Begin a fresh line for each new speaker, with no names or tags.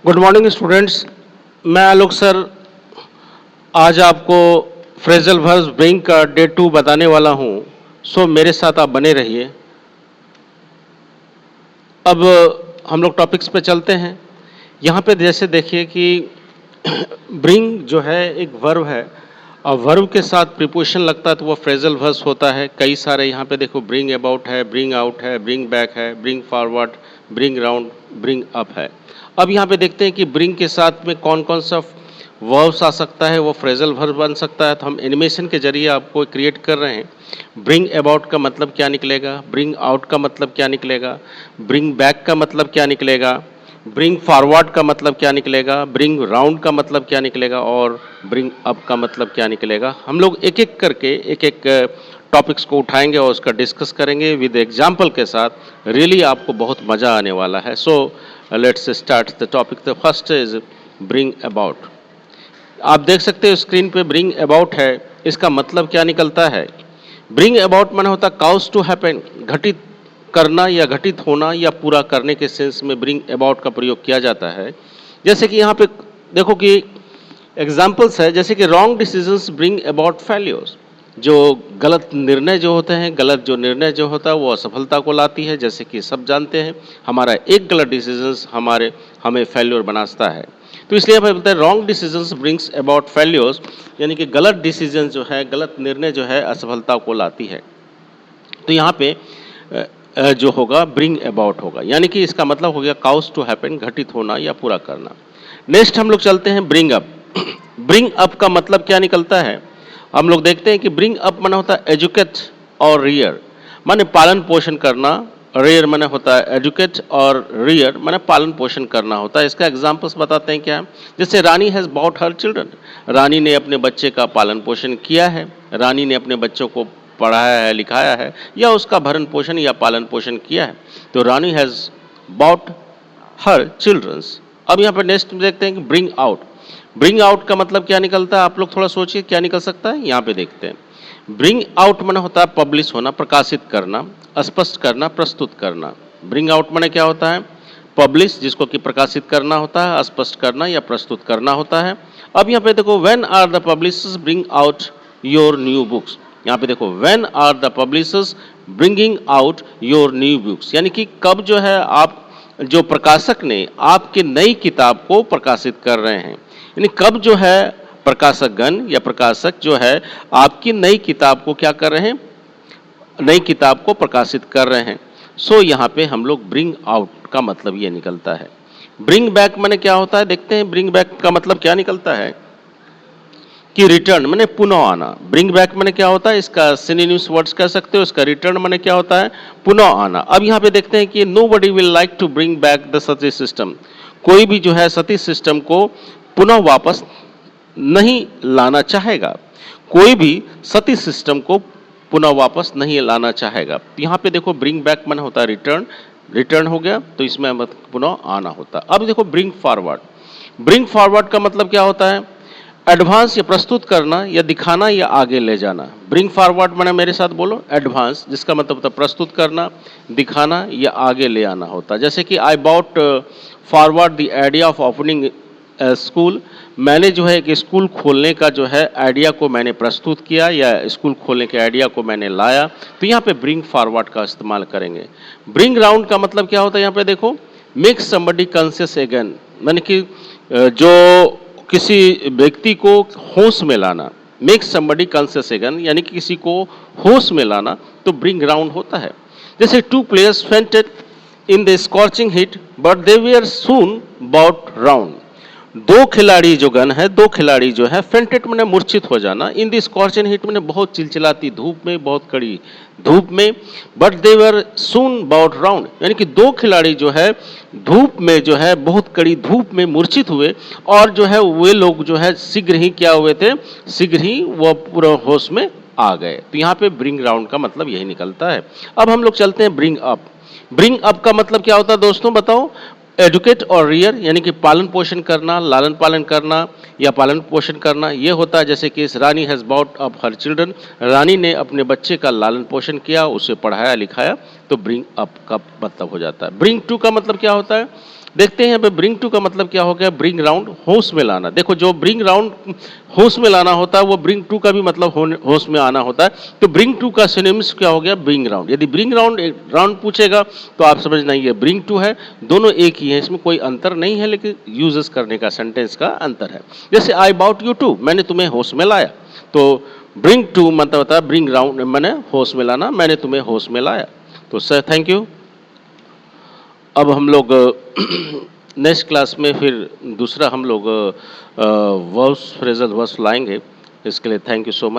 Good morning students. मैं आलोक sir आज आपको फ्रेजल वर्ब्स ब्रिंग का डे 2 बताने वाला हूं। सो मेरे साथ आप बने रहिए। अब हम लोग टॉपिक्स पे चलते हैं। यहाँ पे जैसे देखिए कि ब्रिंग जो है एक वर्ब है और वर्ब के साथ प्रीपोजिशन लगता है तो वो फ्रेजल वर्ब्स होता है। कई सारे यहाँ पे देखो ब्रिंग अबाउट है, ब्रिंग आउट है, ब्रिंग बैक है, bring forward, bring round, bring up है। अब यहाँ पे देखते हैं कि ब्रिंग के साथ में कौन कौन सा वर्ब्स आ सकता है, वो फ्रेजल वर्ब बन सकता है। तो हम एनिमेशन के जरिए आपको क्रिएट कर रहे हैं। ब्रिंग अबाउट का मतलब क्या निकलेगा, ब्रिंग आउट का मतलब क्या निकलेगा, ब्रिंग बैक का मतलब क्या निकलेगा, ब्रिंग फॉरवर्ड का मतलब क्या निकलेगा, ब्रिंग राउंड का मतलब क्या निकलेगा और ब्रिंग अप का मतलब क्या निकलेगा। हम लोग एक एक करके एक एक टॉपिक्स को उठाएंगे और उसका डिस्कस करेंगे विद एग्जाम्पल के साथ। रियली आपको बहुत मज़ा आने वाला है। So let's start the topic. The first is bring about. आप देख सकते हो स्क्रीन पे ब्रिंग अबाउट है। इसका मतलब क्या निकलता है? ब्रिंग अबाउट माने होता काउज टू हैपन, घटित करना या घटित होना या पूरा करने के सेंस में ब्रिंग अबाउट का प्रयोग किया जाता है। जैसे कि यहाँ पे देखो कि एग्जाम्पल्स है, जैसे कि wrong decisions bring about failures. जो गलत निर्णय जो होते हैं, गलत जो निर्णय जो होता है वो असफलता को लाती है। जैसे कि सब जानते हैं हमारा एक गलत डिसीजंस हमें फेल्योर बनाता है। तो इसलिए हमें बोलते हैं wrong decisions brings about failures, यानी कि गलत डिसीजन जो है, गलत निर्णय जो है असफलता को लाती है। तो यहाँ पे जो होगा ब्रिंग अबाउट होगा, यानी कि इसका मतलब हो गया काउज टू हैपन, घटित होना या पूरा करना। नेक्स्ट हम लोग चलते हैं ब्रिंग अप। ब्रिंग अप का मतलब क्या निकलता है? हम लोग देखते हैं कि ब्रिंग अप माने होता है एजुकेट और रियर, माने पालन पोषण करना। रेयर माने होता है एजुकेट और रियर माने पालन पोषण करना होता है। इसका एग्जांपल्स बताते हैं क्या है। जैसे रानी has bot her children, Rani ने अपने बच्चे का पालन पोषण किया है, रानी ने अपने बच्चों को पढ़ाया है, लिखाया है या उसका भरण पोषण या पालन पोषण किया है। तो रानी हैज़ बॉट हर चिल्ड्रंस। अब यहाँ पर नेक्स्ट देखते हैं कि ब्रिंग आउट। ब्रिंग आउट का मतलब क्या निकलता है? आप लोग थोड़ा सोचिए क्या निकल सकता है। यहाँ पे देखते हैं ब्रिंग आउट माने होता है पब्लिश होना, प्रकाशित करना, स्पष्ट करना, प्रस्तुत करना। ब्रिंग आउट माने क्या होता है? पब्लिश, जिसको कि प्रकाशित करना होता है, स्पष्ट करना या प्रस्तुत करना होता है। अब यहाँ पे देखो when are the publishers bring out your new books. यहाँ पे देखो when are the publishers bringing out your new books, यानी कि कब जो है आप जो प्रकाशक ने आपकी नई किताब को प्रकाशित कर रहे हैं, यानी कब जो है प्रकाशक गण या प्रकाशक जो है आपकी नई किताब को क्या कर रहे हैं, नई किताब को प्रकाशित कर रहे हैं। सो यहाँ पे हम लोग ब्रिंग आउट का मतलब ये निकलता है। ब्रिंग बैक माने क्या होता है, देखते हैं ब्रिंग बैक का मतलब क्या निकलता है कि रिटर्न माने पुनः आना। ब्रिंग बैक माने क्या होता है, इसका सिनोनिम्स वर्ड्स कह सकते हो। इसका रिटर्न माने क्या होता है, पुनः आना। अब यहाँ पे देखते हैं कि nobody will like to bring back the sati system, कोई भी जो है सती सिस्टम को पुनः वापस नहीं लाना चाहेगा, कोई भी सती सिस्टम को पुनः वापस नहीं लाना चाहेगा। यहाँ पे देखो ब्रिंग बैक माने होता है रिटर्न, रिटर्न हो गया तो इसमें पुनः आना होता है। अब देखो ब्रिंग फॉरवर्ड। ब्रिंग फॉरवर्ड का मतलब क्या होता है? एडवांस या प्रस्तुत करना या दिखाना या आगे ले जाना। ब्रिंग फॉरवर्ड माने मेरे साथ बोलो एडवांस, जिसका मतलब होता है प्रस्तुत करना, दिखाना या आगे ले आना होता है। जैसे कि I bought forward the idea of opening school, मैंने जो है एक स्कूल खोलने का जो है आइडिया को मैंने प्रस्तुत किया या स्कूल खोलने के आइडिया को मैंने लाया। तो यहाँ पे ब्रिंग फॉरवर्ड का इस्तेमाल करेंगे। ब्रिंग राउंड का मतलब क्या होता है? यहाँ पे देखो मेक समबडी कॉन्शियस अगेन, यानी कि जो किसी व्यक्ति को होश में लाना। मेक समबडी कॉन्शियस अगेन यानी कि किसी को होश में लाना, तो ब्रिंग राउंड होता है। जैसे two players fainted in the scorching heat but they were soon bought round. दो खिलाड़ी जो गन है, दो खिलाड़ी जो है फेंटेड मैंने मूर्छित हो जाना, इन द स्कॉर्चिंग हीट मैंने बहुत चिलचिलाती धूप में, बहुत कड़ी धूप में, but they were soon bout round, यानी कि दो खिलाड़ी जो है धूप में जो है बहुत कड़ी धूप में मूर्छित हुए और जो है वे लोग जो है शीघ्र ही क्या हुए थे, शीघ्र ही वह पूरा होश में आ गए। तो यहाँ पे ब्रिंग राउंड का मतलब यही निकलता है। अब हम लोग चलते हैं ब्रिंग अप। ब्रिंग अप का मतलब क्या होता है दोस्तों, बताओ? एडुकेट और रियर, यानी कि पालन पोषण करना, लालन पालन करना या पालन पोषण करना, ये होता है। जैसे कि इस Rani has brought up her children, Rani ने अपने बच्चे का लालन पोषण किया, उसे पढ़ाया लिखाया, तो ब्रिंग अप का मतलब हो जाता है। ब्रिंग टू का मतलब क्या होता है? देखते हैं यहाँ पे ब्रिंग टू का मतलब क्या हो गया, ब्रिंग राउंड, होश में लाना। देखो जो ब्रिंग राउंड होश में लाना होता है वो ब्रिंग टू का भी मतलब होश में आना होता है। तो ब्रिंग टू का सिनोनिम्स क्या हो गया, ब्रिंग राउंड। यदि ब्रिंग राउंड राउंड पूछेगा तो आप समझना ये ब्रिंग टू है, दोनों एक ही है, इसमें कोई अंतर नहीं है, लेकिन यूजेस करने का सेंटेंस का अंतर है। जैसे आई बाउट यू टू, मैंने तुम्हें होश में लाया, तो ब्रिंग टू मतलब होता है ब्रिंग राउंड, मैंने होश में लाना, मैंने तुम्हें होश में लाया। तो सर थैंक यू। अब हम लोग नेक्स्ट क्लास में फिर दूसरा हम लोग वर्ब्स, फ्रेजल वर्ब्स लाएंगे। इसके लिए थैंक यू सो मच।